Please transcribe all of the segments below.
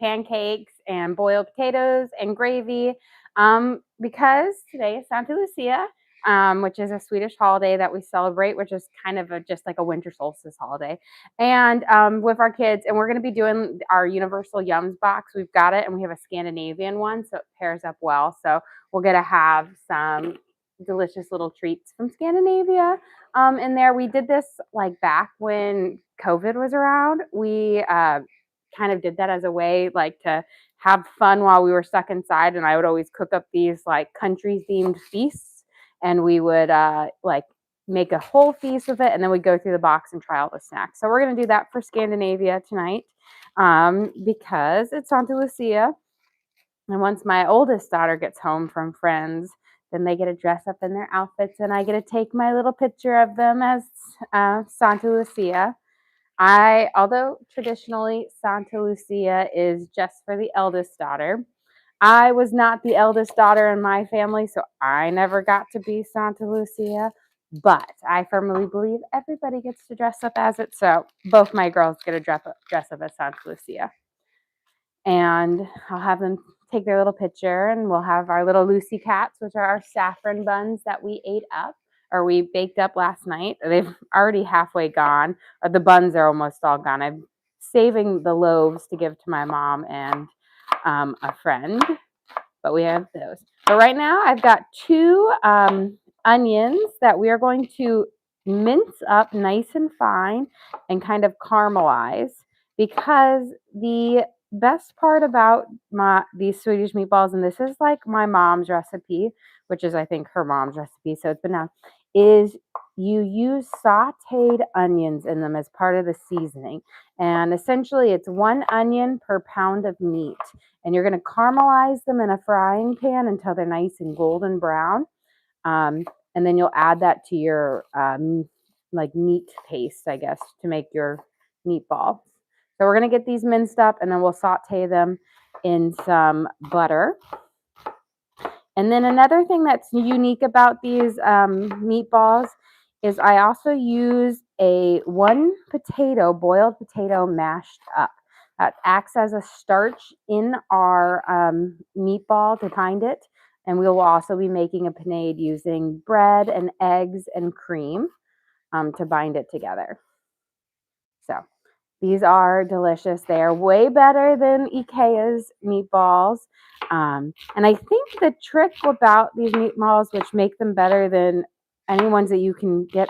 pancakes and boiled potatoes and gravy because today is Santa Lucia, which is a Swedish holiday that we celebrate, which is kind of just like a winter solstice holiday. And with our kids, and we're going to be doing our Universal Yums box. We've got it, and we have a Scandinavian one, so it pairs up well. So we're going to have some delicious little treats from Scandinavia in there. We did this like back when COVID was around. We kind of did that as a way like to have fun while we were stuck inside, and I would always cook up these like country themed feasts, and we would like make a whole feast with it, and then we'd go through the box and try all the snacks. So we're going to do that for Scandinavia tonight because it's Santa Lucia. And once my oldest daughter gets home from friends, then they get to dress up in their outfits, and I get to take my little picture of them as Santa Lucia. Although traditionally Santa Lucia is just for the eldest daughter, I was not the eldest daughter in my family, so I never got to be Santa Lucia. But I firmly believe everybody gets to dress up as it. So both my girls get to dress up as Santa Lucia. And I'll have them take their little picture, and we'll have our little Lucy cats, which are our saffron buns that we ate up, or we baked up last night. They've already halfway gone. The buns are almost all gone. I'm saving the loaves to give to my mom and a friend, but we have those. But right now I've got 2 onions that we are going to mince up nice and fine and kind of caramelize, because the best part about these Swedish meatballs, and this is like my mom's recipe, which is I think her mom's recipe, so it's been out, is you use sauteed onions in them as part of the seasoning. And essentially it's 1 onion per pound of meat. And you're going to caramelize them in a frying pan until they're nice and golden brown. And then you'll add that to your like meat paste, I guess, to make your meatball. So we're going to get these minced up, and then we'll saute them in some butter. And then another thing that's unique about these meatballs is I also use a 1 boiled potato mashed up. That acts as a starch in our meatball to bind it. And we will also be making a panade using bread and eggs and cream to bind it together. So these are delicious. They are way better than Ikea's meatballs. And I think the trick about these meatballs, which make them better than any ones that you can get,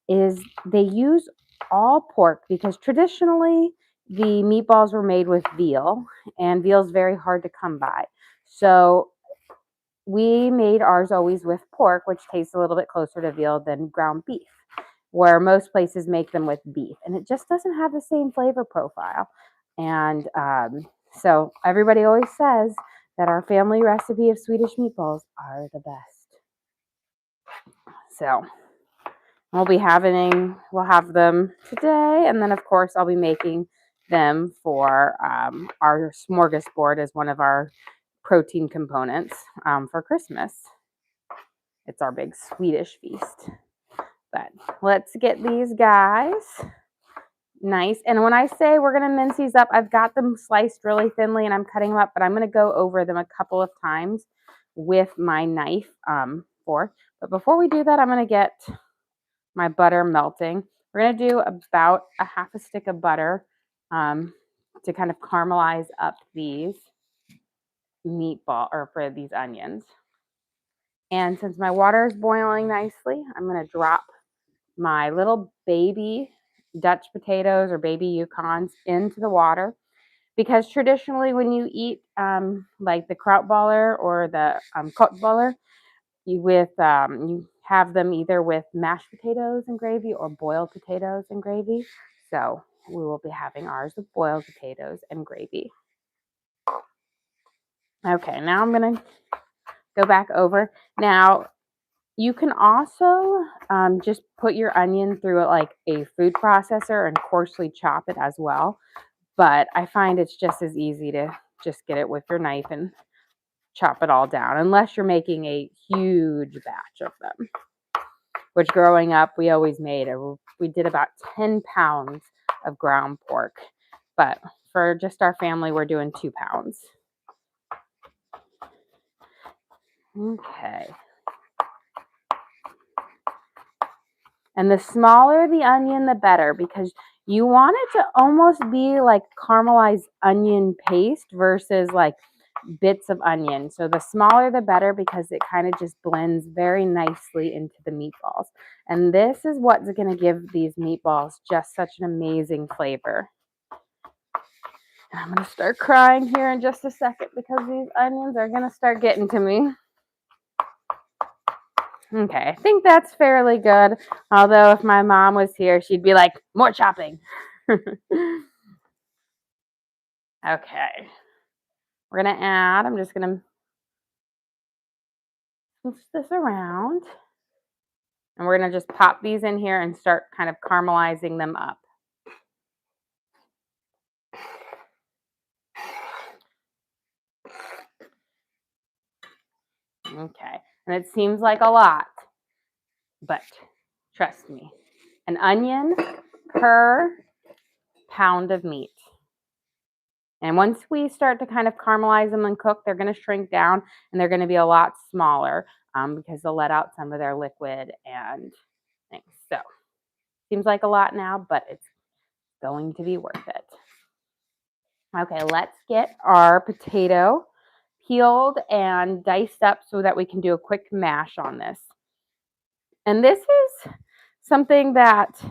is they use all pork, because traditionally the meatballs were made with veal, and veal is very hard to come by. So we made ours always with pork, which tastes a little bit closer to veal than ground beef, where most places make them with beef, and it just doesn't have the same flavor profile. And so everybody always says that our family recipe of Swedish meatballs are the best. So we'll have them today, and then of course I'll be making them for our smorgasbord as one of our protein components for Christmas. It's our big Swedish feast. But let's get these guys nice. And when I say we're going to mince these up, I've got them sliced really thinly and I'm cutting them up, but I'm going to go over them a couple of times with my knife But before we do that, I'm going to get my butter melting. We're going to do about a half a stick of butter to kind of caramelize up these for these onions. And since my water is boiling nicely, I'm going to drop my little baby Dutch potatoes or baby Yukons into the water, because traditionally when you eat like the krautballer or the kotballer, you have them either with mashed potatoes and gravy or boiled potatoes and gravy. So we will be having ours with boiled potatoes and gravy. Okay, now I'm going to go back over. Now, you can also just put your onion through like a food processor and coarsely chop it as well. But I find it's just as easy to just get it with your knife and chop it all down, unless you're making a huge batch of them. Which growing up, we always we did about 10 pounds of ground pork. But for just our family, we're doing 2 pounds. Okay. And the smaller the onion, the better, because you want it to almost be like caramelized onion paste versus like bits of onion. So the smaller the better, because it kind of just blends very nicely into the meatballs. And this is what's going to give these meatballs just such an amazing flavor. And I'm going to start crying here in just a second because these onions are going to start getting to me. Okay, I think that's fairly good. Although if my mom was here, she'd be like, more chopping. Okay. We're going to add, I'm just going to move this around. And we're going to just pop these in here and start kind of caramelizing them up. Okay, and it seems like a lot, but trust me, an onion per pound of meat. And once we start to kind of caramelize them and cook, they're going to shrink down and they're going to be a lot smaller because they'll let out some of their liquid and things. So, seems like a lot now, but it's going to be worth it. Okay, let's get our potato peeled and diced up so that we can do a quick mash on this. And this is something that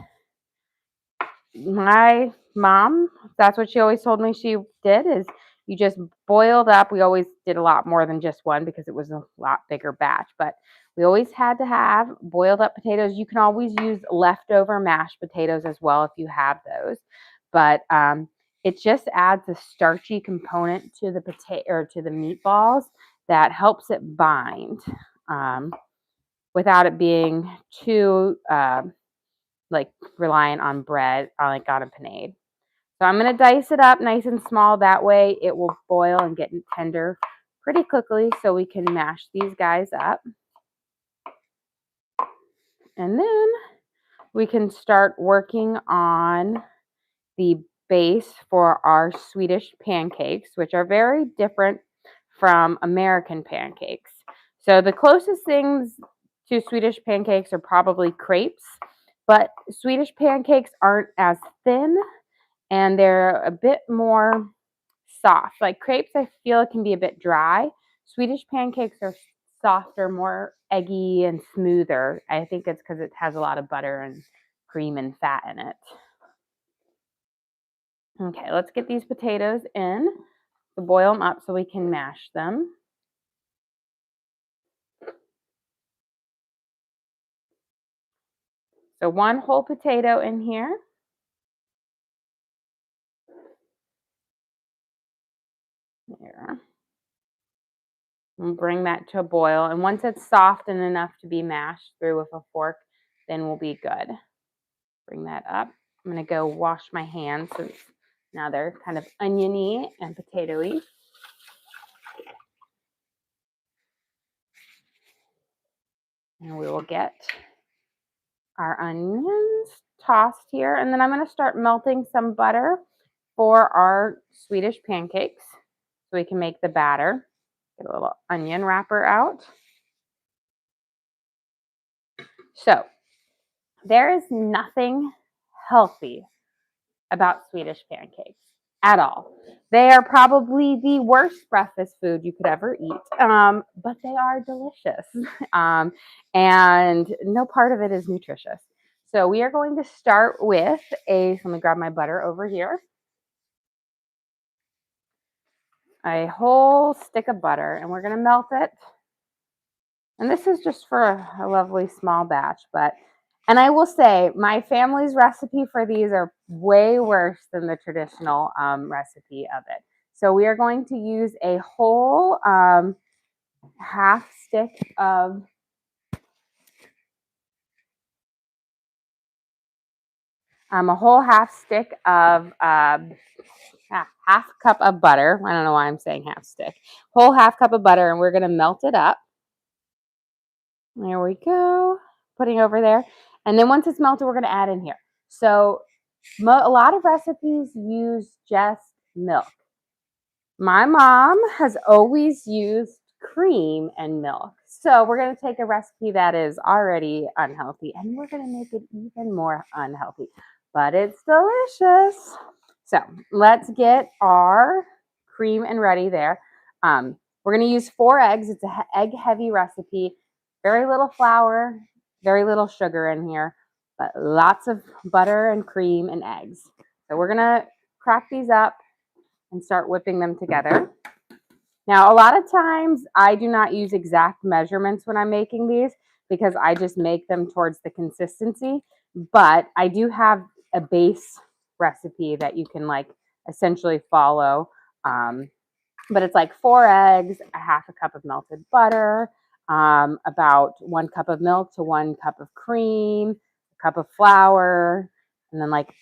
my mom, that's what she always told me she did, is you just boiled up. We always did a lot more than just one because it was a lot bigger batch, but we always had to have boiled up potatoes. You can always use leftover mashed potatoes as well if you have those, but it just adds a starchy component to the potato or to the meatballs that helps it bind without it being too like reliant on bread, like on a panade. So I'm going to dice it up nice and small. That way it will boil and get tender pretty quickly so we can mash these guys up. And then we can start working on the base for our Swedish pancakes, which are very different from American pancakes. So the closest things to Swedish pancakes are probably crepes, but Swedish pancakes aren't as thin and they're a bit more soft. Like crepes, I feel it can be a bit dry. Swedish pancakes are softer, more eggy and smoother. I think it's because it has a lot of butter and cream and fat in it. Okay, let's get these potatoes in to boil them up so we can mash them. So one whole potato in here. There. We'll bring that to a boil. And once it's soft and enough to be mashed through with a fork, then we'll be good. Bring that up. I'm going to go wash my hands since now they're kind of oniony and potatoey. And we will get our onions tossed here. And then I'm going to start melting some butter for our Swedish pancakes so we can make the batter. Get a little onion wrapper out. So there is nothing healthy about Swedish pancakes at all. They are probably the worst breakfast food you could ever eat, but they are delicious, and no part of it is nutritious. So we are going to start with let me grab my butter over here, a whole stick of butter, and we're going to melt it. And this is just for a lovely small batch, and I will say my family's recipe for these are way worse than the traditional recipe of it. So we are going to use a whole half stick of half cup of butter. I don't know why I'm saying half stick. Whole half cup of butter, and we're going to melt it up. There we go. Putting over there. And then once it's melted, we're going to add in here. So a lot of recipes use just milk. My mom has always used cream and milk. So we're going to take a recipe that is already unhealthy and we're going to make it even more unhealthy, but it's delicious. So let's get our cream and ready there. We're going to use 4 eggs. It's an egg heavy recipe. Very little flour, very little sugar in here, but lots of butter and cream and eggs. So we're going to crack these up and start whipping them together. Now, a lot of times I do not use exact measurements when I'm making these because I just make them towards the consistency, but I do have a base recipe that you can like essentially follow. But it's like 4 eggs, a half a cup of melted butter, about 1 cup of milk to 1 cup of cream, a cup of flour, and then like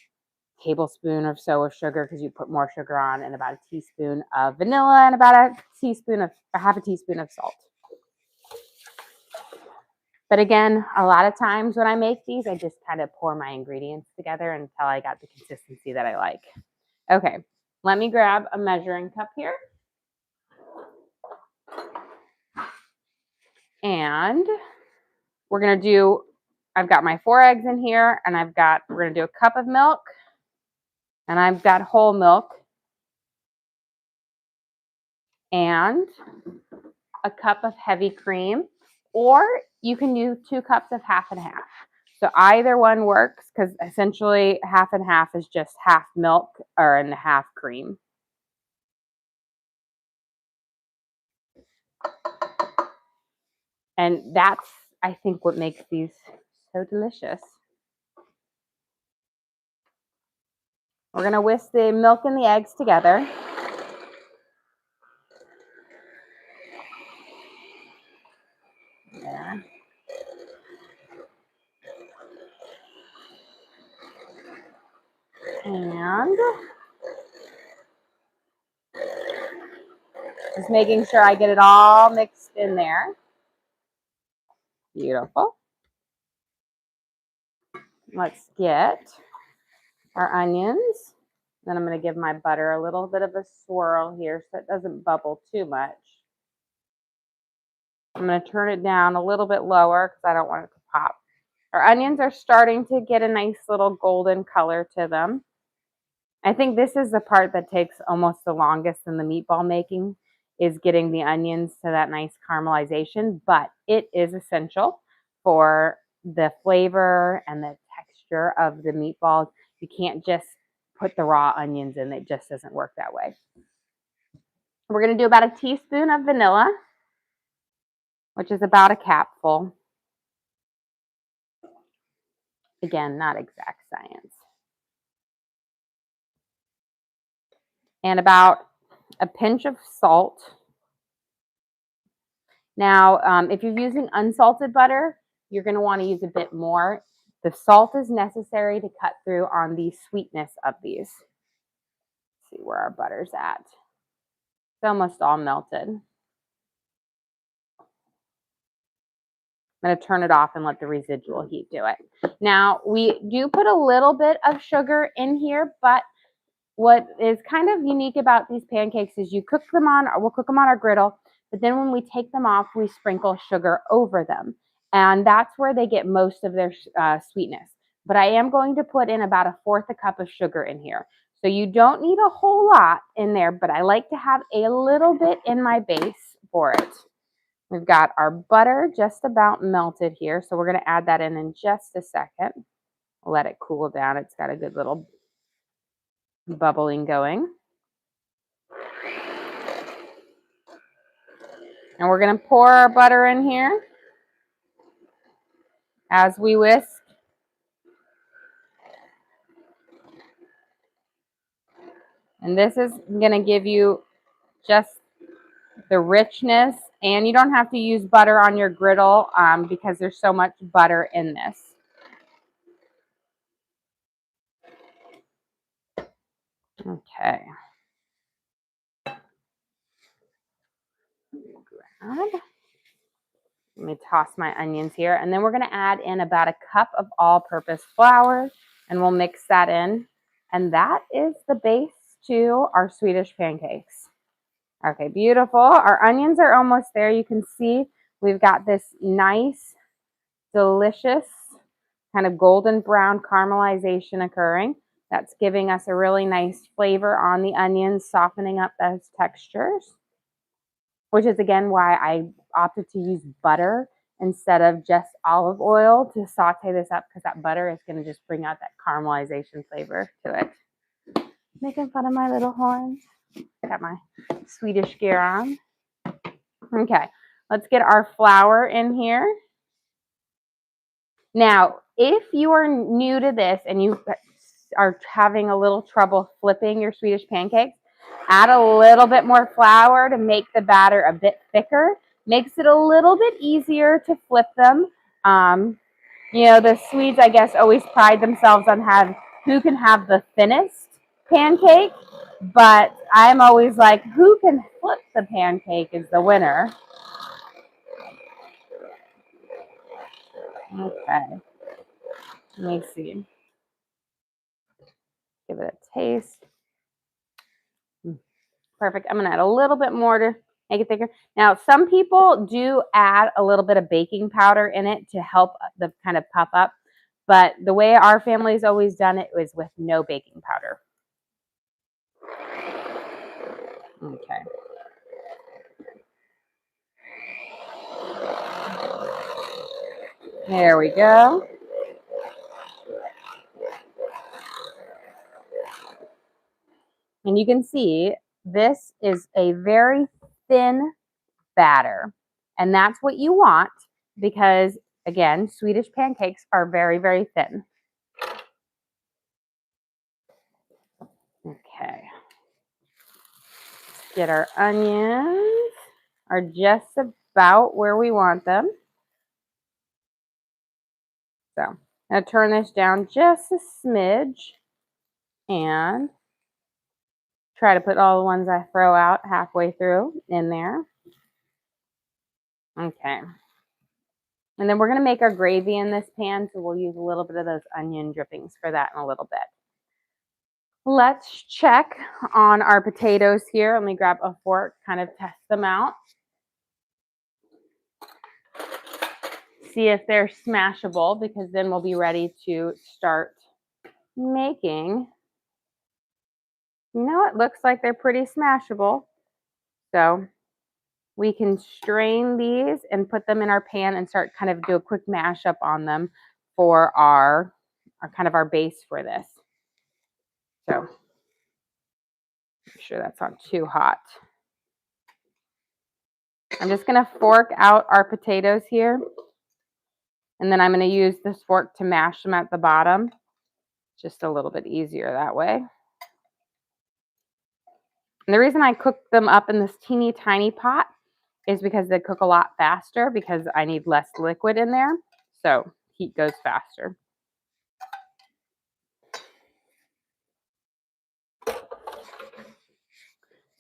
tablespoon or so of sugar because you put more sugar on, and about a teaspoon of vanilla and about a half a teaspoon of salt. But again, a lot of times when I make these, I just kind of pour my ingredients together until I got the consistency that I like. Okay, let me grab a measuring cup here. And we're going to do, I've got my 4 eggs in here, and we're going to do a cup of milk, and I've got whole milk, and a cup of heavy cream, or you can do 2 cups of half and half. So either one works because essentially half and half is just half milk and half cream. And that's, I think, what makes these so delicious. We're going to whisk the milk and the eggs together. There. And just making sure I get it all mixed in there. Beautiful. Let's get our onions. Then I'm going to give my butter a little bit of a swirl here so it doesn't bubble too much. I'm going to turn it down a little bit lower because I don't want it to pop. Our onions are starting to get a nice little golden color to them. I think this is the part that takes almost the longest in the meatball making, is getting the onions to that nice caramelization, but it is essential for the flavor and the texture of the meatballs. You can't just put the raw onions in. It just doesn't work that way. We're going to do about a teaspoon of vanilla, which is about a capful. Again, not exact science. And about a pinch of salt. Now, if you're using unsalted butter, you're going to want to use a bit more. The salt is necessary to cut through on the sweetness of these. Let's see where our butter's at. It's almost all melted. I'm going to turn it off and let the residual heat do it. Now, we do put a little bit of sugar in here, but what is kind of unique about these pancakes is we'll cook them on our griddle, but then when we take them off, we sprinkle sugar over them. And that's where they get most of their sweetness. But I am going to put in about 1/4 cup of sugar in here. So you don't need a whole lot in there, but I like to have a little bit in my base for it. We've got our butter just about melted here, so we're going to add that in just a second. Let it cool down. It's got a good little bubbling going. And we're going to pour our butter in here as we whisk. And this is going to give you just the richness, and you don't have to use butter on your griddle because there's so much butter in this. Okay. Let me toss my onions here, and then we're going to add in about 1 cup of all-purpose flour, and we'll mix that in. And that is the base to our Swedish pancakes. Okay, beautiful. Our onions are almost there. You can see we've got this nice, delicious kind of golden brown caramelization occurring. That's giving us a really nice flavor on the onions, softening up those textures, which is again why I opted to use butter instead of just olive oil to saute this up, because that butter is going to just bring out that caramelization flavor to it. Making fun of my little horns. Got my Swedish gear on. Okay, let's get our flour in here. Now, if you are new to this and you are having a little trouble flipping your Swedish pancakes, add a little bit more flour to make the batter a bit thicker. Makes it a little bit easier to flip them. You know, the Swedes, I guess, always pride themselves on who can have the thinnest pancake, but I'm always like, who can flip the pancake is the winner. Okay, let me see. Give it a taste. Perfect. I'm going to add a little bit more to make it thicker. Now, some people do add a little bit of baking powder in it to help the kind of puff up, but the way our family's always done it was with no baking powder. Okay. There we go. And you can see this is a very thin batter. And that's what you want because, again, Swedish pancakes are very, very thin. Okay. Get our onions are just about where we want them. So I'm going to turn this down just a smidge and try to put all the ones I throw out halfway through in there. Okay. And then we're going to make our gravy in this pan, so we'll use a little bit of those onion drippings for that in a little bit. Let's check on our potatoes here. Let me grab a fork, kind of test them out. See if they're smashable, because then we'll be ready to start making. You know, it looks like they're pretty smashable. So we can strain these and put them in our pan and start kind of do a quick mash up on them for our kind of our base for this. So make sure that's not too hot. I'm just going to fork out our potatoes here. And then I'm going to use this fork to mash them at the bottom. Just a little bit easier that way. And the reason I cook them up in this teeny tiny pot is because they cook a lot faster because I need less liquid in there. So heat goes faster.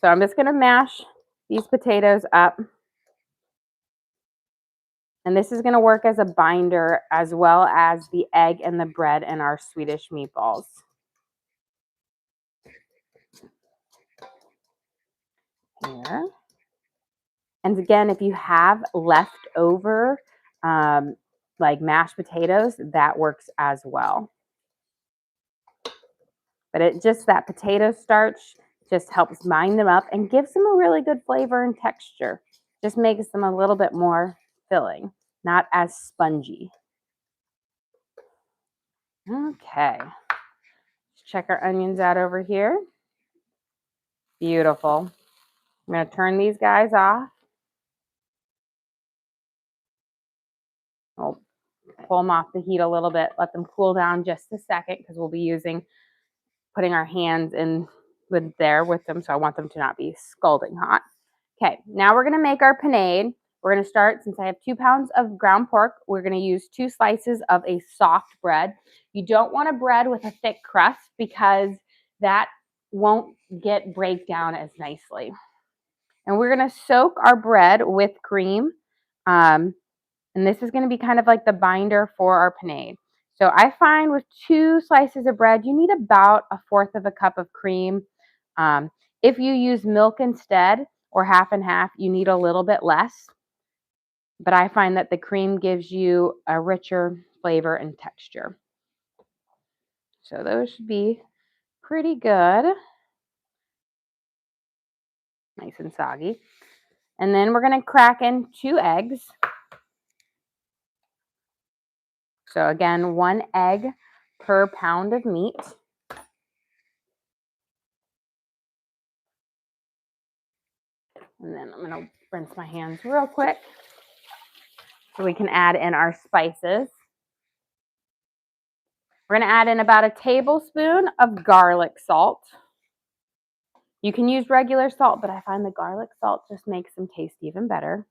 So I'm just going to mash these potatoes up. And this is going to work as a binder as well as the egg and the bread in our Swedish meatballs. Here. And again, if you have leftover like mashed potatoes, that works as well. But it just, that potato starch just helps bind them up and gives them a really good flavor and texture. Just makes them a little bit more filling, not as spongy. Okay. Let's check our onions out over here. Beautiful. I'm going to turn these guys off. I'll pull them off the heat a little bit, let them cool down just a second because we'll be putting our hands in with them, so I want them to not be scalding hot. Okay, now we're going to make our panade. We're going to start, since I have 2 pounds of ground pork, we're going to use 2 slices of a soft bread. You don't want a bread with a thick crust because that won't break down as nicely. And we're going to soak our bread with cream. And this is going to be kind of like the binder for our panade. So I find with 2 slices of bread, you need about 1/4 of a cup of cream. If you use milk instead or half and half, you need a little bit less. But I find that the cream gives you a richer flavor and texture. So those should be pretty good. Nice and soggy. And then we're going to crack in 2 eggs. So again, 1 egg per pound of meat. And then I'm going to rinse my hands real quick so we can add in our spices. We're going to add in about a tablespoon of garlic salt. You can use regular salt, but I find the garlic salt just makes them taste even better.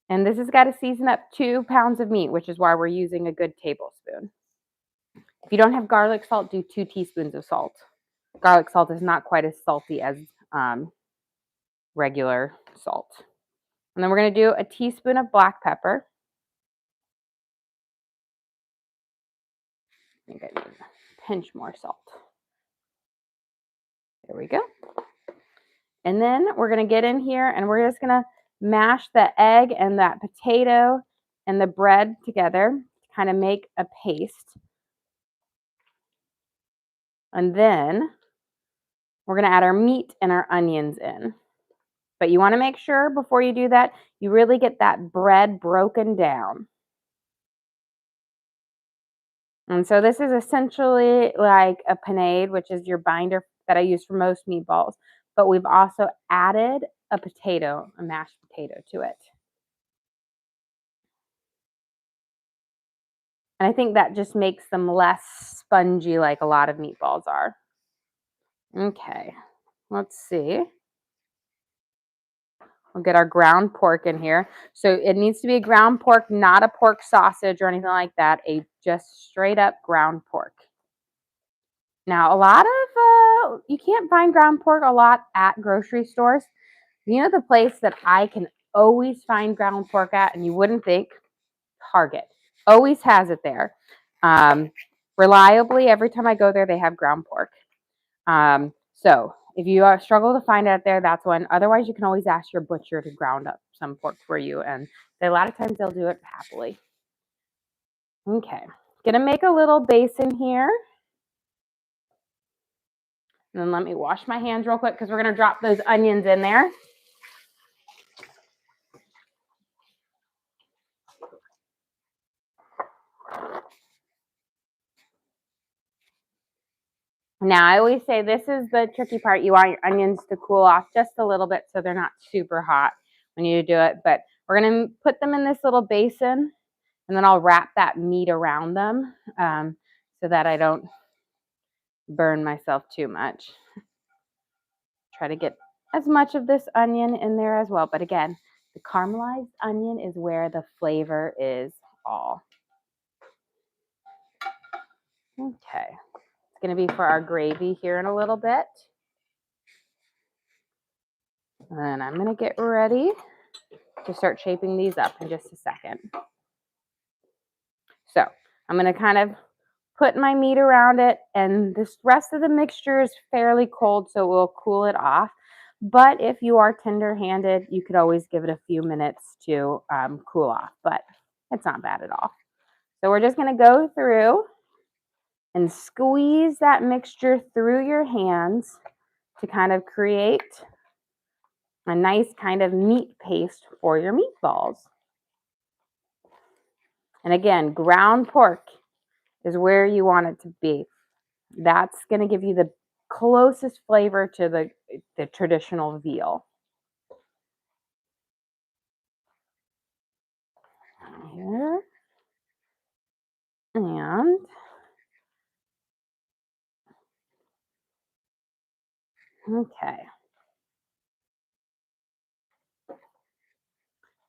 And this has got to season up 2 pounds of meat, which is why we're using a good tablespoon. If you don't have garlic salt, do 2 teaspoons of salt. Garlic salt is not quite as salty as regular salt. And then we're going to do a teaspoon of black pepper. I think I need a pinch more salt. There we go. And then we're going to get in here and we're just going to mash the egg and that potato and the bread together to kind of make a paste. And then we're going to add our meat and our onions in. But you want to make sure before you do that, you really get that bread broken down. And so this is essentially like a panade, which is your binder that I use for most meatballs. But we've also added a potato, a mashed potato to it. And I think that just makes them less spongy like a lot of meatballs are. Okay, let's see. We'll get our ground pork in here. So it needs to be a ground pork, not a pork sausage or anything like that. A just straight up ground pork. Now, a lot of, you can't find ground pork a lot at grocery stores. You know the place that I can always find ground pork at, and you wouldn't think? Target. Always has it there. Reliably, every time I go there, they have ground pork. So if you struggle to find it out there, that's one. Otherwise, you can always ask your butcher to ground up some pork for you, and a lot of times they'll do it happily. Okay, gonna make a little basin here. And then let me wash my hands real quick because we're gonna drop those onions in there. Now, I always say this is the tricky part. You want your onions to cool off just a little bit so they're not super hot when you do it. But we're going to put them in this little basin, and then I'll wrap that meat around them so that I don't burn myself too much. Try to get as much of this onion in there as well. But again, the caramelized onion is where the flavor is all. Okay. It's going to be for our gravy here in a little bit. And I'm going to get ready to start shaping these up in just a second. So I'm going to kind of put my meat around it, and this rest of the mixture is fairly cold, so we'll cool it off. But if you are tender-handed, you could always give it a few minutes to cool off, but it's not bad at all. So we're just going to go through and squeeze that mixture through your hands to kind of create a nice kind of meat paste for your meatballs. And again, ground pork is where you want it to be. That's going to give you the closest flavor to the traditional veal. Here. And okay.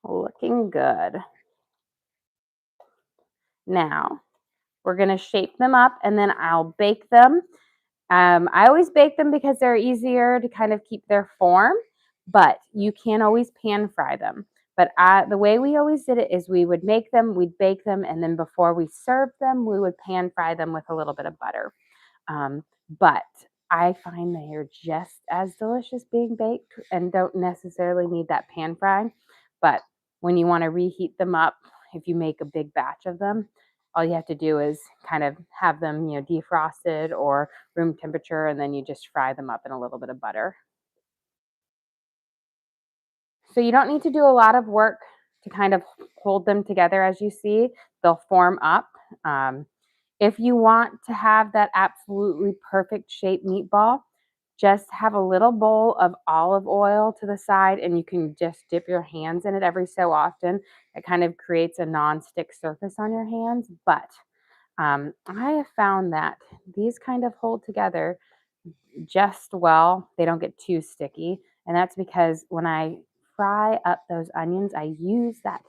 Looking good. Now, we're going to shape them up, and then I'll bake them. I always bake them because they're easier to kind of keep their form, but you can always pan fry them. But the way we always did it is we would make them, we'd bake them, and then before we served them, we would pan fry them with a little bit of butter. but I find they are just as delicious being baked and don't necessarily need that pan fry. But when you want to reheat them up, if you make a big batch of them, all you have to do is kind of have them, defrosted or room temperature, and then you just fry them up in a little bit of butter. So you don't need to do a lot of work to kind of hold them together. As you see, they'll form up. Um, if you want to have that absolutely perfect shaped meatball, just have a little bowl of olive oil to the side, and you can just dip your hands in it every so often. It kind of creates a non-stick surface on your hands. But I have found that these kind of hold together just well. They don't get too sticky. And that's because when I fry up those onions, I use that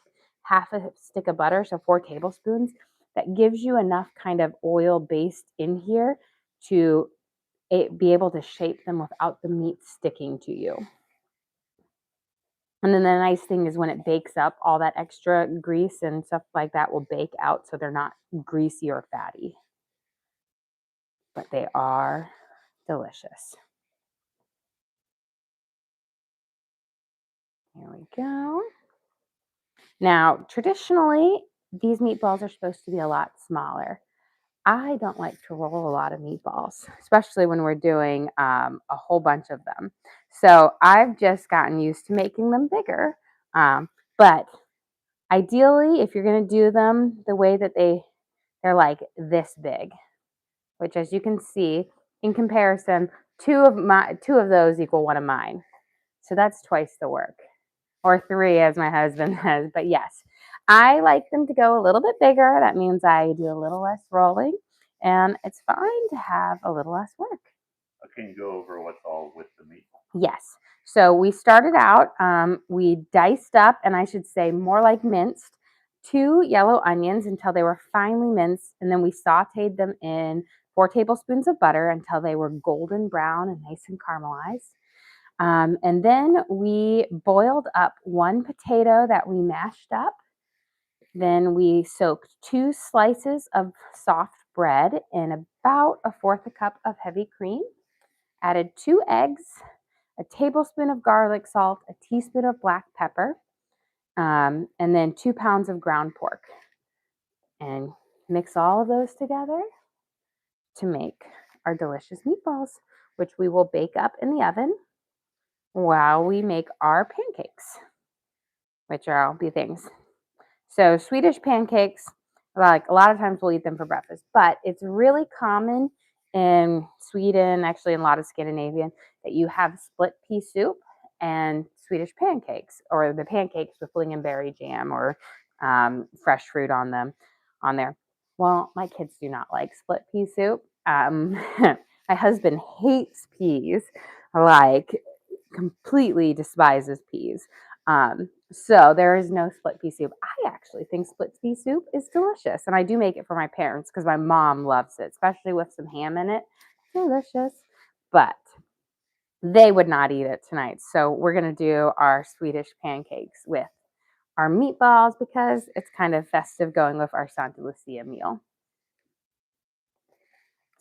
half a stick of butter, so 4 tablespoons. That gives you enough kind of oil based in here to be able to shape them without the meat sticking to you. And then the nice thing is when it bakes up, all that extra grease and stuff like that will bake out so they're not greasy or fatty. But they are delicious. Here we go. Now, traditionally, these meatballs are supposed to be a lot smaller. I don't like to roll a lot of meatballs, especially when we're doing a whole bunch of them. So I've just gotten used to making them bigger. But ideally, if you're going to do them the way that they're like this big, which as you can see in comparison, two of those equal one of mine. So that's twice the work, or 3 as my husband says. But yes, I like them to go a little bit bigger. That means I do a little less rolling, and it's fine to have a little less work. Can you go over what's all with the meat? Yes. So we started out, we diced up, and I should say more like minced, 2 yellow onions until they were finely minced, and then we sauteed them in 4 tablespoons of butter until they were golden brown and nice and caramelized. And then we boiled up 1 potato that we mashed up. Then we soaked 2 slices of soft bread in about 1/4 a cup of heavy cream, added 2 eggs, a tablespoon of garlic salt, a teaspoon of black pepper, and then 2 pounds of ground pork. And mix all of those together to make our delicious meatballs, which we will bake up in the oven while we make our pancakes, which are all be things. So Swedish pancakes, like a lot of times we'll eat them for breakfast, but it's really common in Sweden, actually in a lot of Scandinavian, that you have split pea soup and Swedish pancakes, or the pancakes with lingonberry jam or fresh fruit on them on there. Well, my kids do not like split pea soup. My husband hates peas, like completely despises peas. So there is no split pea soup. I actually think split pea soup is delicious, and I do make it for my parents because my mom loves it, especially with some ham in it. Delicious, but they would not eat it tonight. So we're gonna do our Swedish pancakes with our meatballs because it's kind of festive going with our Santa Lucia meal.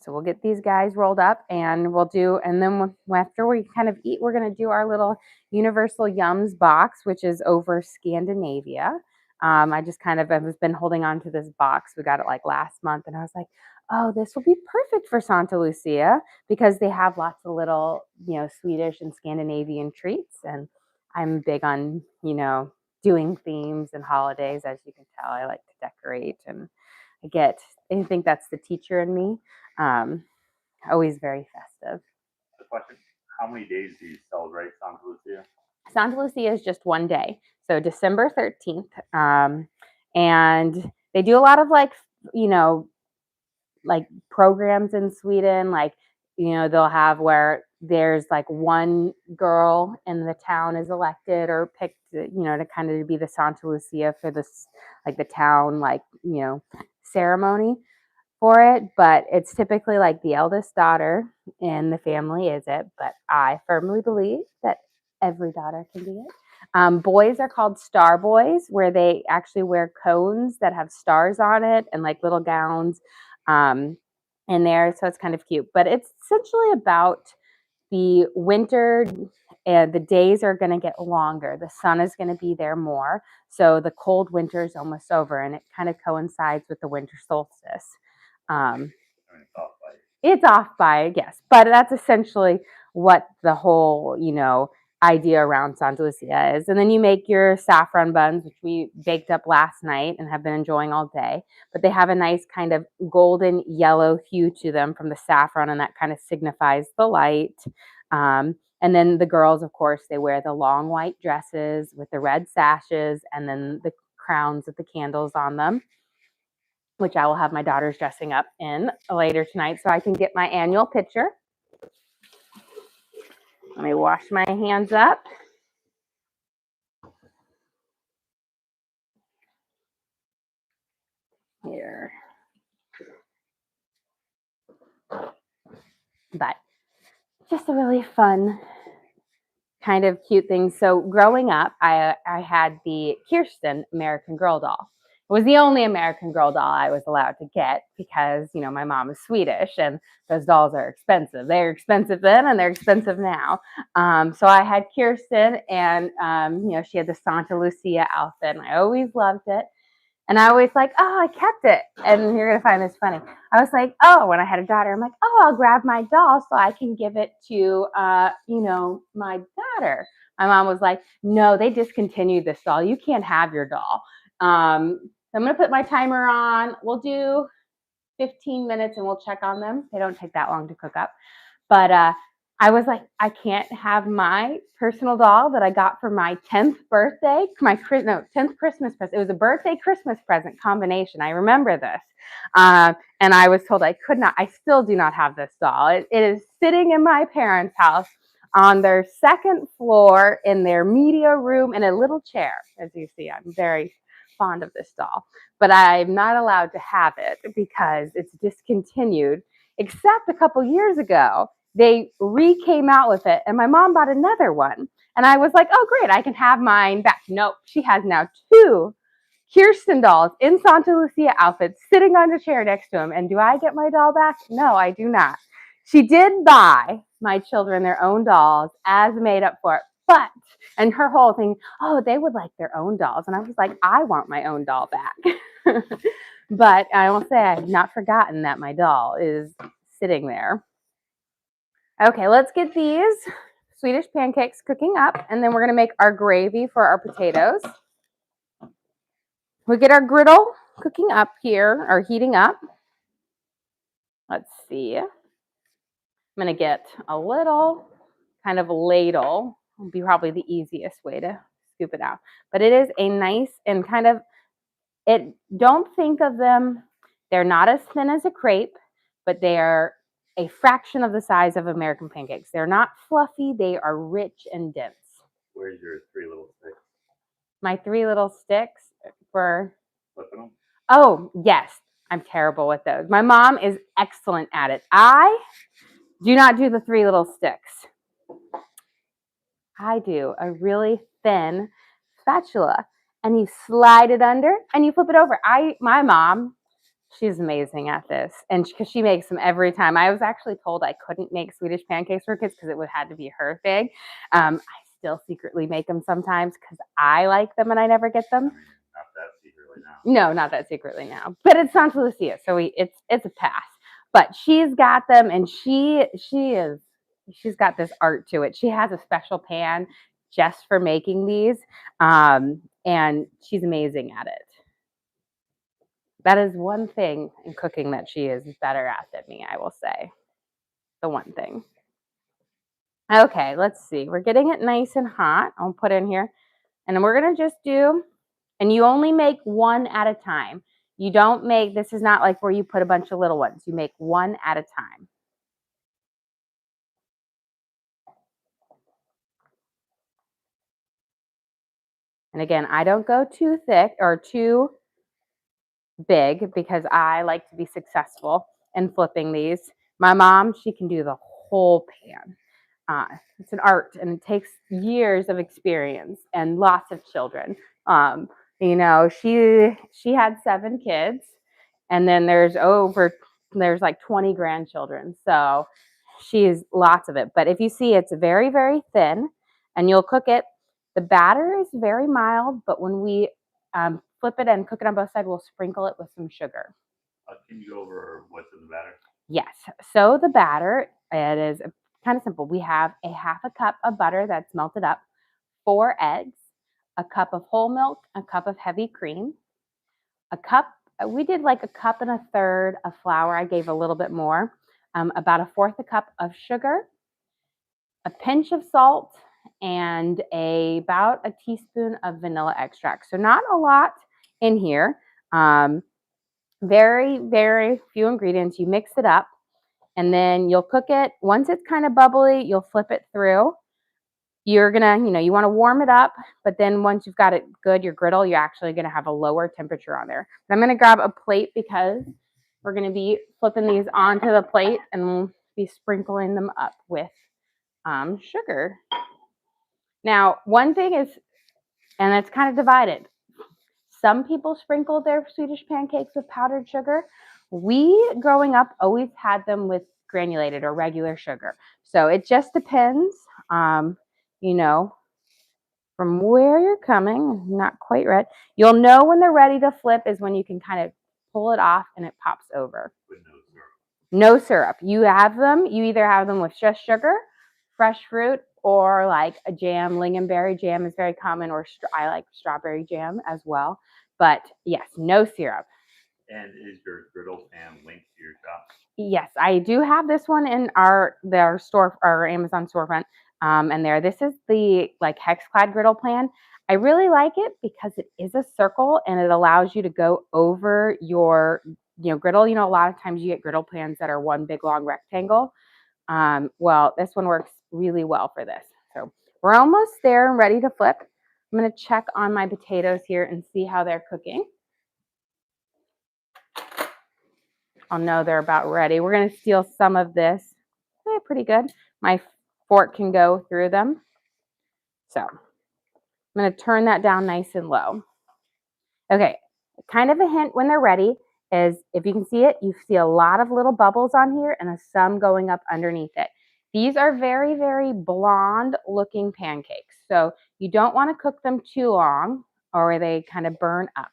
So we'll get these guys rolled up and and then after we kind of eat, we're going to do our little Universal Yums box, which is over Scandinavia. I just kind of have been holding on to this box. We got it like last month, and I was like, oh, this will be perfect for Santa Lucia because they have lots of little, Swedish and Scandinavian treats. And I'm big on, doing themes and holidays. As you can tell, I like to decorate, and I think that's the teacher in me. Um, Always very festive. The question: how many days do you celebrate Santa Lucia? Santa Lucia is just one day, so December 13th, and they do a lot of you know like programs in Sweden. Like they'll have where there's like one girl in the town is elected or picked, to kind of be the Santa Lucia for this like the town ceremony for it, but it's typically like the eldest daughter in the family is it. But I firmly believe that every daughter can be it. Boys are called star boys, where they actually wear cones that have stars on it and like little gowns. Um, in there. So it's kind of cute. But it's essentially about the winter, and the days are going to get longer. The sun is going to be there more. So the cold winter is almost over, and it kind of coincides with the winter solstice. It's off by, yes, but that's essentially what the whole, idea around Santa Lucia is. And then you make your saffron buns, which we baked up last night and have been enjoying all day. But they have a nice kind of golden yellow hue to them from the saffron, and that kind of signifies the light. And then the girls, of course, they wear the long white dresses with the red sashes and then the crowns with the candles on them, which I will have my daughters dressing up in later tonight so I can get my annual picture. Let me wash my hands up. Here. But just a really fun, kind of cute thing. So growing up, I had the Kirsten American Girl doll. It was the only American Girl doll I was allowed to get because, my mom is Swedish and those dolls are expensive. They're expensive then and they're expensive now. So I had Kirsten, and, she had the Santa Lucia outfit, and I always loved it. And I always like, oh, I kept it. And you're going to find this funny. I was like, oh, when I had a daughter, I'm like, oh, I'll grab my doll so I can give it to, my daughter. My mom was like, no, they discontinued this doll. You can't have your doll. So I'm going to put my timer on. We'll do 15 minutes and we'll check on them. They don't take that long to cook up. But I was like, I can't have my personal doll that I got for my 10th birthday, 10th Christmas present. It was a birthday Christmas present combination. I remember this. And I was told I could not. I still do not have this doll. It is sitting in my parents' house on their second floor in their media room in a little chair. As you see, I'm very fond of this doll, but I'm not allowed to have it because it's discontinued, except a couple years ago. They came out with it, and my mom bought another one. And I was like, oh, great, I can have mine back. Nope, she has now two Kirsten dolls in Santa Lucia outfits sitting on a chair next to him. And do I get my doll back? No, I do not. She did buy my children their own dolls as made up for it. And her whole thing, oh, they would like their own dolls. And I was like, I want my own doll back. But I will say I've not forgotten that my doll is sitting there. Okay, let's get these Swedish pancakes cooking up, and then we're going to make our gravy for our potatoes. We get our griddle cooking up here, or heating up. Let's see. I'm going to get a little kind of ladle. Will be probably the easiest way to scoop it out. But it is a nice and kind of, don't think of them, they're not as thin as a crepe, but they are a fraction of the size of American pancakes. They're not fluffy, they are rich and dense. Where's your 3 little sticks? My 3 little sticks for Flipping them? Oh, yes. I'm terrible with those. My mom is excellent at it. I do not do the 3 little sticks. I do a really thin spatula, and you slide it under and you flip it over. My mom, she's amazing at this, and because she makes them every time. I was actually told I couldn't make Swedish pancakes for kids because it would had to be her thing. I still secretly make them sometimes because I like them and I never get them. Not that secretly now. No, not that secretly now. But it's Santa Lucia, so it's a pass. But she's got them, and she's got this art to it. She has a special pan just for making these, and she's amazing at it. That is one thing in cooking that she is better at than me, I will say. The one thing. Okay, let's see. We're getting it nice and hot. I'll put in here. And then we're going to just do, and you only make one at a time. You don't make, this is not like where you put a bunch of little ones. You make one at a time. And again, I don't go too thick or too big because I like to be successful in flipping these. My mom, she can do the whole pan. It's an art, and it takes years of experience and lots of children. She had 7 kids, and then there's over there's like 20 grandchildren. So she's lots of it. But if you see, it's very, very thin, and you'll cook it. The batter is very mild, but when we flip it and cook it on both sides, we'll sprinkle it with some sugar. Can you go over what's in the batter? Yes. So the batter, it is kind of simple. We have a half a cup of butter that's melted up, 4 eggs, a cup of whole milk, a cup of heavy cream, a cup. We did like a cup and a third of flour. I gave a little bit more. About a fourth a cup of sugar, a pinch of salt, and about a teaspoon of vanilla extract. So not a lot in here. Very, very few ingredients. You mix it up, and then you'll cook it. Once it's kind of bubbly, you'll flip it through. You're gonna, you want to warm it up, but then once you've got it good, your griddle, you're actually gonna have a lower temperature on there. And I'm gonna grab a plate because we're gonna be flipping these onto the plate, and we'll be sprinkling them up with sugar. Now, one thing is, and it's kind of divided. Some people sprinkle their Swedish pancakes with powdered sugar. We, growing up, always had them with granulated or regular sugar. So it just depends, from where you're coming. Not quite red. You'll know when they're ready to flip is when you can kind of pull it off and it pops over. With no syrup. No syrup. You either have them with just sugar, fresh fruit, or like a jam. Lingonberry jam is very common, or I like strawberry jam as well. But yes, no syrup. And is your griddle pan linked to your shop? Yes, I do have this one in our store, our Amazon storefront. And this is the like hex-clad griddle pan. I really like it because it is a circle and it allows you to go over your griddle. A lot of times you get griddle pans that are one big long rectangle. Well, this one works really well for this. So we're almost there and ready to flip. I'm going to check on my potatoes here and see how they're cooking. I'll know they're about ready. We're going to steal some of this. They're pretty good. My fork can go through them. So I'm going to turn that down nice and low. Okay, kind of a hint when they're ready is, if you can see it, you see a lot of little bubbles on here and some going up underneath it. These are very, very blonde looking pancakes. So you don't want to cook them too long or they kind of burn up.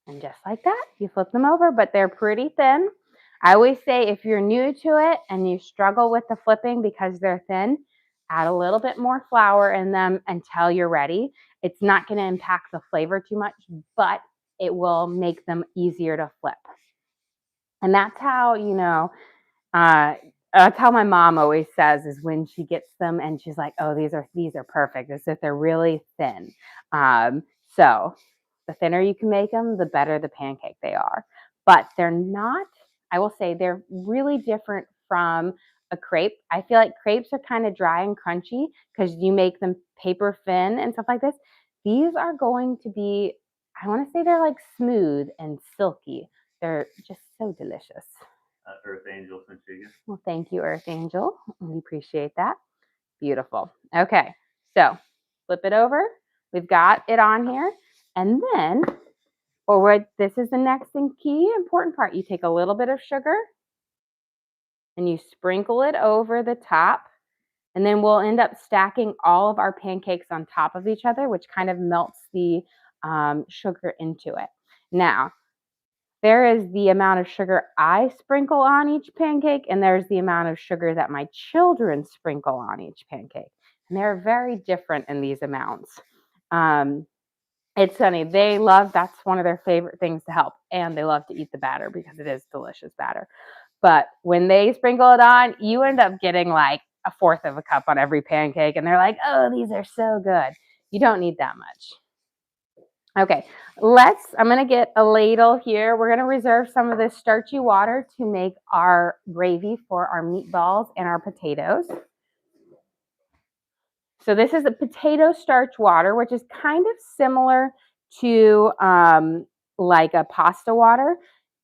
And just like that, you flip them over, but they're pretty thin. I always say if you're new to it and you struggle with the flipping because they're thin, add a little bit more flour in them until you're ready. It's not going to impact the flavor too much, but it will make them easier to flip. And that's how, that's how my mom always says, is when she gets them and she's like, oh, these are perfect. It's if they're really thin. So the thinner you can make them, the better the pancake they are. But they're not, I will say, they're really different from a crepe. I feel like crepes are kind of dry and crunchy because you make them paper thin and stuff like this. These are going to be, I want to say they're like smooth and silky. They're just so delicious. Earth Angel sent you. Well, thank you, Earth Angel. We appreciate that. Beautiful. Okay, so flip it over. We've got it on here. And then, this is the next and key important part. You take a little bit of sugar and you sprinkle it over the top. And then we'll end up stacking all of our pancakes on top of each other, which kind of melts the sugar into it. Now, there is the amount of sugar I sprinkle on each pancake, and there's the amount of sugar that my children sprinkle on each pancake. And they're very different in these amounts. It's funny. That's one of their favorite things to help. And they love to eat the batter because it is delicious batter. But when they sprinkle it on, you end up getting like a fourth of a cup on every pancake. And they're like, oh, these are so good. You don't need that much. Okay, I'm going to get a ladle here. We're going to reserve some of this starchy water to make our gravy for our meatballs and our potatoes. So this is a potato starch water, which is kind of similar to like a pasta water.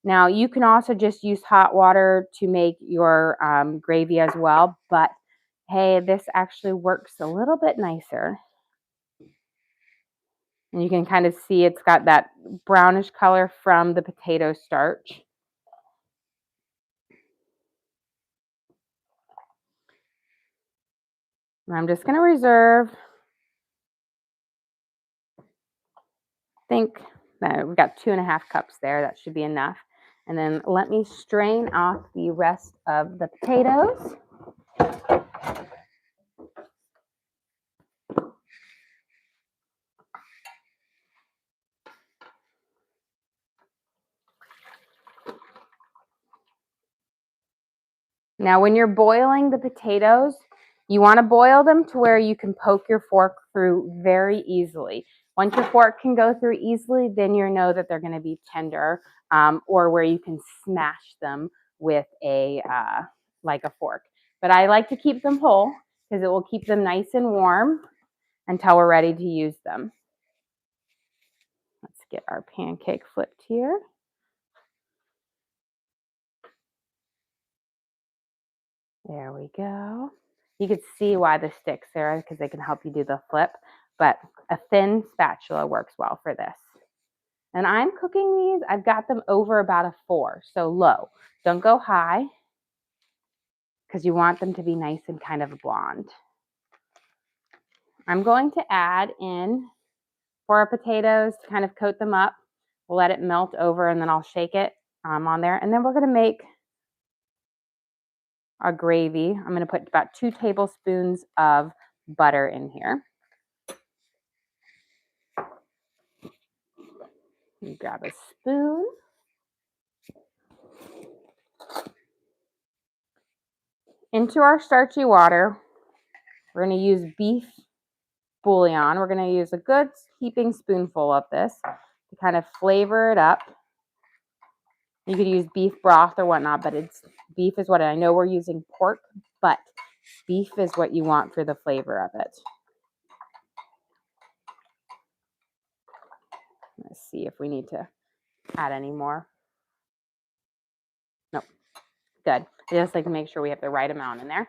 Now, you can also just use hot water to make your gravy as well. But hey, this actually works a little bit nicer. And you can kind of see it's got that brownish color from the potato starch. And I'm just going to reserve, I think that we've got 2.5 cups there. That should be enough. And then let me strain off the rest of the potatoes. Now, when you're boiling the potatoes, you want to boil them to where you can poke your fork through very easily. Once your fork can go through easily, then you know that they're going to be tender, or where you can smash them with a like a fork. But I like to keep them whole because it will keep them nice and warm until we're ready to use them. Let's get our pancake flipped here. There we go. You can see why the sticks there, because they can help you do the flip, but a thin spatula works well for this. And I'm cooking these, I've got them over about a 4, so low. Don't go high, because you want them to be nice and kind of blonde. I'm going to add in 4 potatoes to kind of coat them up. We'll let it melt over, and then I'll shake it on there. And then we're going to make our gravy. I'm going to put about 2 tablespoons of butter in here. You grab a spoon. Into our starchy water, we're going to use beef bouillon. We're going to use a good heaping spoonful of this to kind of flavor it up. You could use beef broth or whatnot, but beef is what I know we're using pork, but beef is what you want for the flavor of it. Let's see if we need to add any more. Nope. Good. I just like to make sure we have the right amount in there.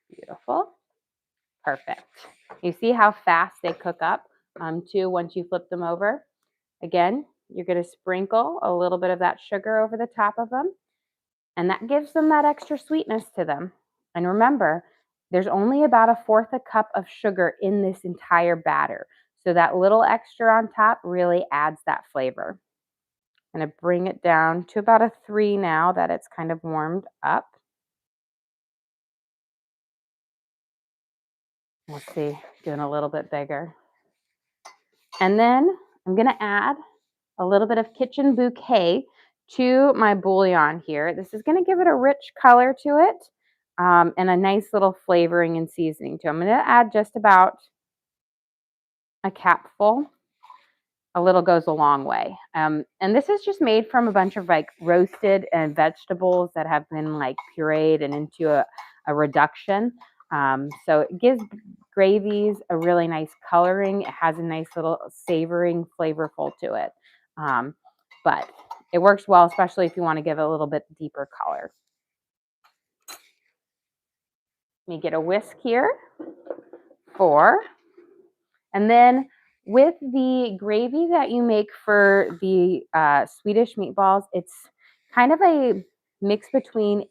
Beautiful. Perfect. You see how fast they cook up too once you flip them over? Again, you're going to sprinkle a little bit of that sugar over the top of them, and that gives them that extra sweetness to them. And remember, there's only about a 1/4 cup of sugar in this entire batter. So that little extra on top really adds that flavor. I'm going to bring it down to about a 3 now that it's kind of warmed up. Let's see, doing a little bit bigger. And then I'm going to add a little bit of kitchen bouquet to my bouillon here. This is going to give it a rich color to it, and a nice little flavoring and seasoning to it. I'm going to add just about a capful. A little goes a long way. And this is just made from a bunch of like roasted and vegetables that have been like pureed and into a reduction. So it gives gravies a really nice coloring. It has a nice little savoring, flavorful to it. But it works well, especially if you want to give it a little bit deeper color. Let me get a whisk here. 4. And then with the gravy that you make for the Swedish meatballs, it's kind of a mix between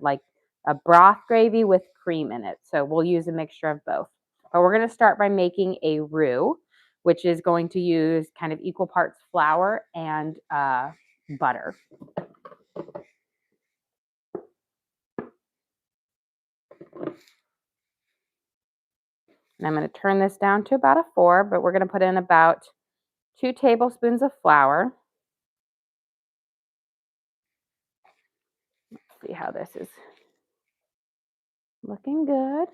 like a broth gravy with cream in it. So we'll use a mixture of both. But we're going to start by making a roux, which is going to use kind of equal parts flour and butter. And I'm going to turn this down to about a 4, but we're going to put in about 2 tablespoons of flour. Let's see how this is looking good.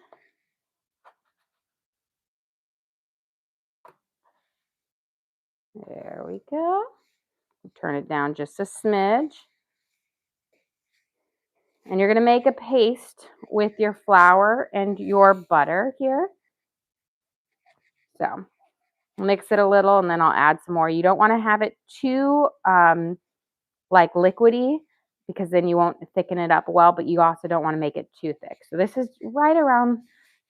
There we go. Turn it down just a smidge. And you're going to make a paste with your flour and your butter here. So mix it a little, and then I'll add some more. You don't want to have it too like liquidy, because then you won't thicken it up well, but you also don't want to make it too thick. So this is right around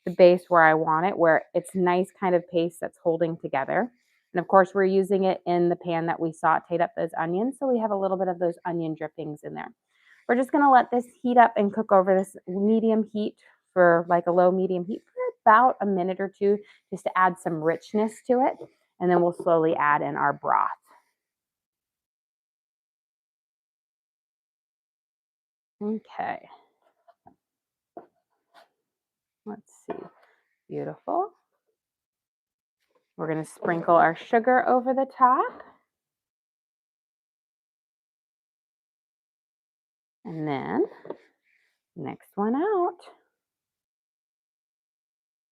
the base where I want it, where it's nice kind of paste that's holding together. And of course, we're using it in the pan that we sauteed up those onions, so we have a little bit of those onion drippings in there. We're just gonna let this heat up and cook over this medium heat for like a low medium heat for about a minute or two, just to add some richness to it. And then we'll slowly add in our broth. Okay. Let's see. Beautiful. We're gonna sprinkle our sugar over the top. And then next one out.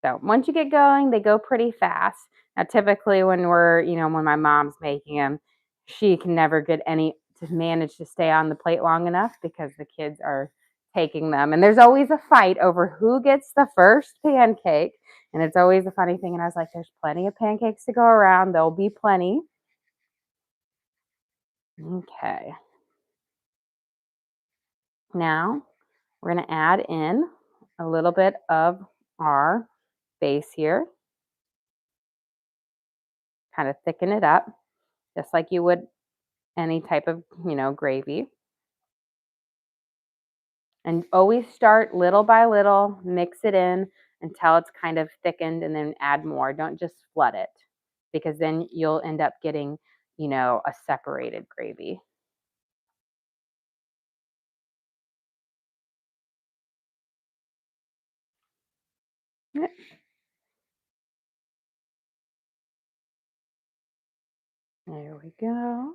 So once you get going, they go pretty fast. Now, typically when when my mom's making them, she can never get any to manage to stay on the plate long enough because the kids are taking them. And there's always a fight over who gets the first pancake. And it's always a funny thing. And I was like, there's plenty of pancakes to go around. There'll be plenty. Okay. Now we're going to add in a little bit of our base here. Kind of thicken it up, just like you would any type of, gravy. And always start little by little, mix it in until it's kind of thickened and then add more. Don't just flood it because then you'll end up getting, a separated gravy. Yep. There we go.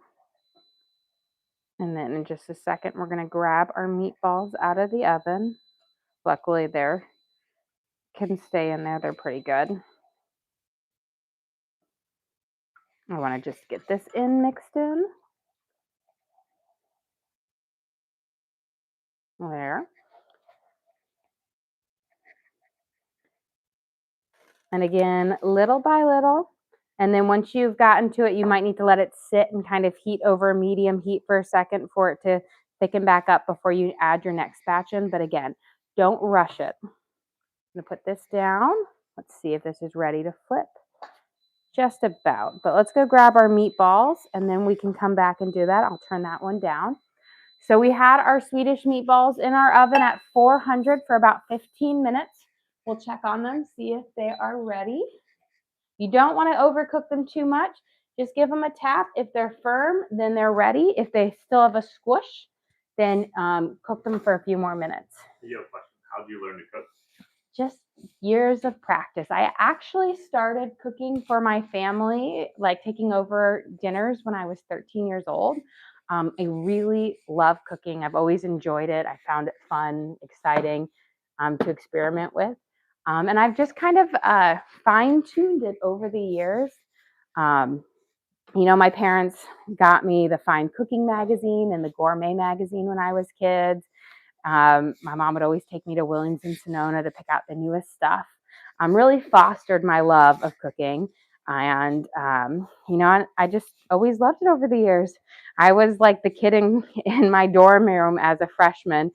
And then in just a second, we're going to grab our meatballs out of the oven. Luckily, they can stay in there. They're pretty good. I want to just get this mixed in. There. And again, little by little. And then once you've gotten to it, you might need to let it sit and kind of heat over medium heat for a second for it to thicken back up before you add your next batch in. But again, don't rush it. I'm going to put this down. Let's see if this is ready to flip. Just about. But let's go grab our meatballs and then we can come back and do that. I'll turn that one down. So we had our Swedish meatballs in our oven at 400 for about 15 minutes. We'll check on them, see if they are ready. You don't want to overcook them too much. Just give them a tap. If they're firm, then they're ready. If they still have a squish, then cook them for a few more minutes. You have a question. How do you learn to cook? Just years of practice. I actually started cooking for my family, like taking over dinners when I was 13 years old. I really love cooking. I've always enjoyed it. I found it fun, exciting to experiment with. And I've just kind of fine-tuned it over the years. My parents got me the Fine Cooking magazine and the Gourmet magazine when I was kids. My mom would always take me to Williams and Sonoma to pick out the newest stuff. Really fostered my love of cooking. And, I just always loved it over the years. I was like the kid in my dorm room as a freshman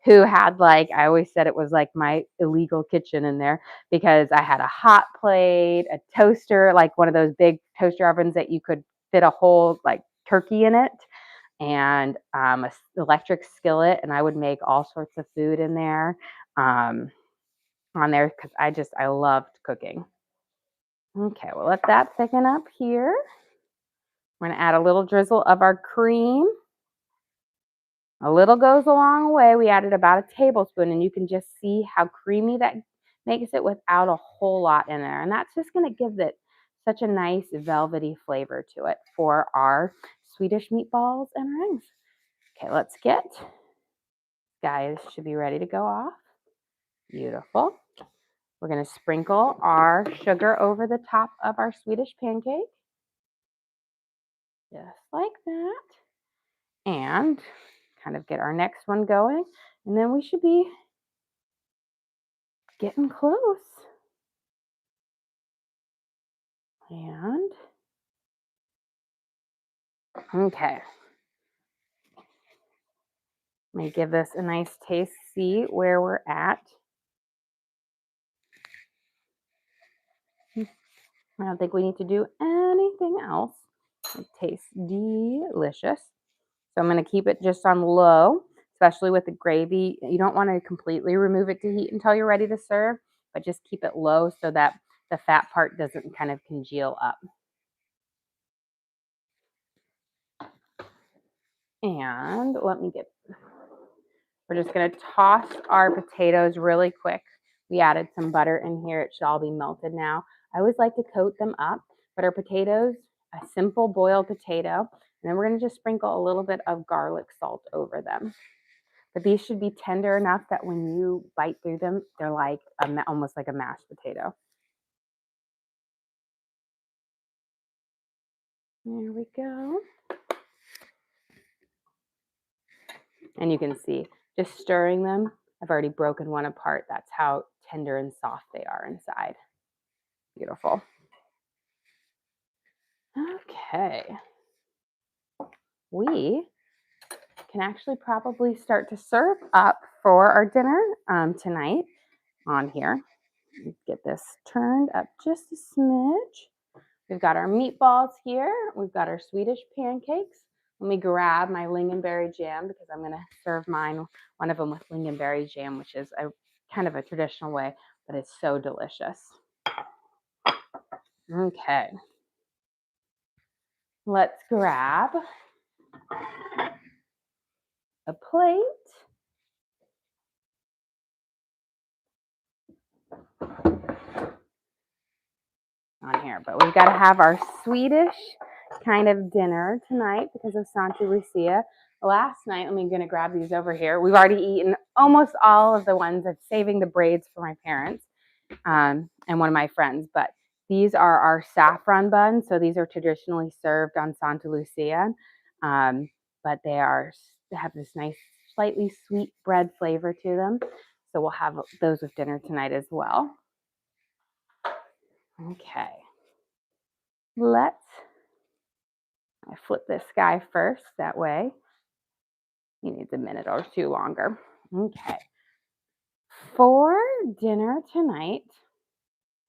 who had I always said it was like my illegal kitchen in there because I had a hot plate, a toaster, like one of those big toaster ovens that you could fit a whole turkey in it, and a electric skillet, and I would make all sorts of food in there on there because I loved cooking. Okay, we'll let that thicken up here. We're going to add a little drizzle of our cream. A little goes a long way. We added about a tablespoon, and you can just see how creamy that makes it without a whole lot in there. And that's just going to give it such a nice velvety flavor to it for our Swedish meatballs and rings. Okay, let's get, guys, should be ready to go off. Beautiful. We're going to sprinkle our sugar over the top of our Swedish pancake. Just like that. And kind of get our next one going. And then we should be getting close. And, okay. Let me give this a nice taste, see where we're at. I don't think we need to do anything else. It tastes delicious. So I'm going to keep it just on low, especially with the gravy. You don't want to completely remove it to heat until you're ready to serve, but just keep it low so that the fat part doesn't kind of congeal up. And we're just going to toss our potatoes really quick. We added some butter in here. It should all be melted now. I always like to coat them up, but our potatoes, a simple boiled potato, and then we're going to just sprinkle a little bit of garlic salt over them. But these should be tender enough that when you bite through them, they're like almost like a mashed potato. There we go. And you can see, just stirring them, I've already broken one apart. That's how tender and soft they are inside. Beautiful. Okay. We can actually probably start to serve up for our dinner tonight on here. Get this turned up just a smidge. We've got our meatballs here. We've got our Swedish pancakes. Let me grab my lingonberry jam because I'm going to serve one of them with lingonberry jam, which is a kind of a traditional way, but it's so delicious. Okay. Let's grab a plate. On here, but we've got to have our Swedish kind of dinner tonight because of Santa Lucia. Last night, I'm going to grab these over here. We've already eaten almost all of the ones. I'm saving the braids for my parents and one of my friends, but these are our saffron buns. So these are traditionally served on Santa Lucia, but they have this nice, slightly sweet bread flavor to them. So we'll have those with dinner tonight as well. Okay. I flip this guy first, that way he needs a minute or two longer. Okay. For dinner tonight,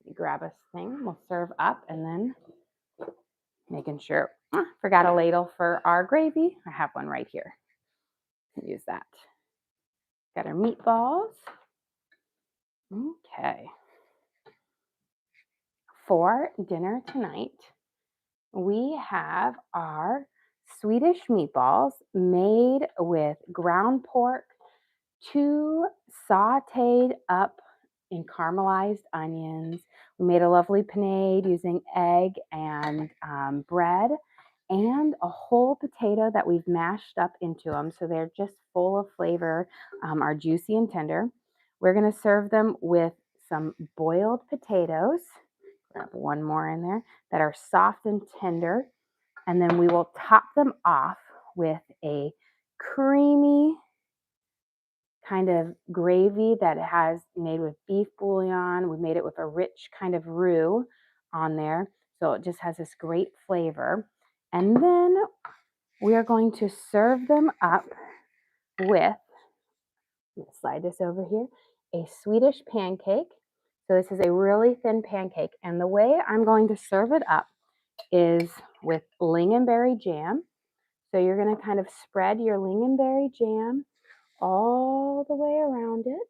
we grab a thing, we'll serve up, and then making sure, forgot a ladle for our gravy. I have one right here. Use that. Got our meatballs. Okay. For dinner tonight, we have our Swedish meatballs made with ground pork, 2 sauteed up in caramelized onions. We made a lovely panade using egg and bread and a whole potato that we've mashed up into them. So they're just full of flavor, are juicy and tender. We're going to serve them with some boiled potatoes. Grab one more in there that are soft and tender. And then we will top them off with a creamy kind of gravy that has made with beef bouillon. We made it with a rich kind of roux on there. So it just has this great flavor. And then we are going to serve them up with, slide this over here, a Swedish pancake. So this is a really thin pancake. And the way I'm going to serve it up is with lingonberry jam. So you're going to kind of spread your lingonberry jam all the way around it,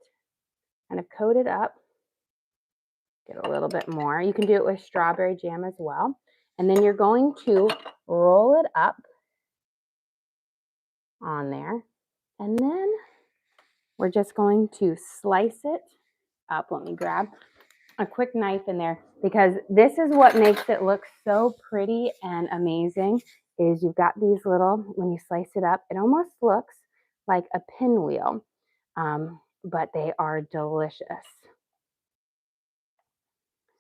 kind of coat it up, get a little bit more. You can do it with strawberry jam as well. And then you're going to roll it up on there. And then we're just going to slice it up. Let me grab a quick knife in there because this is what makes it look so pretty and amazing is you've got these little, when you slice it up, it almost looks like a pinwheel, but they are delicious.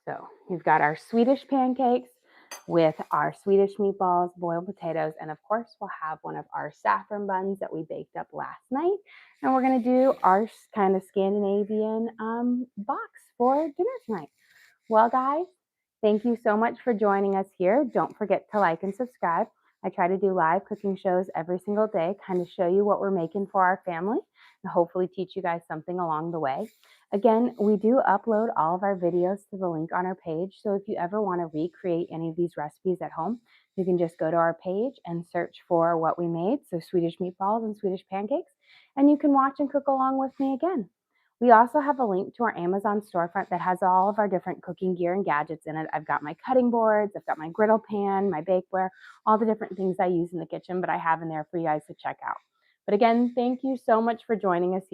So you've got our Swedish pancakes with our Swedish meatballs, boiled potatoes, and of course we'll have one of our saffron buns that we baked up last night. And we're going to do our kind of Scandinavian box for dinner tonight. Well, guys, thank you so much for joining us here. Don't forget to like and subscribe. I try to do live cooking shows every single day, kind of show you what we're making for our family and hopefully teach you guys something along the way. Again, we do upload all of our videos to the link on our page. So if you ever want to recreate any of these recipes at home, you can just go to our page and search for what we made, so Swedish meatballs and Swedish pancakes, and you can watch and cook along with me again. We also have a link to our Amazon storefront that has all of our different cooking gear and gadgets in it. I've got my cutting boards, I've got my griddle pan, my bakeware, all the different things I use in the kitchen, but I have in there for you guys to check out. But again, thank you so much for joining us here.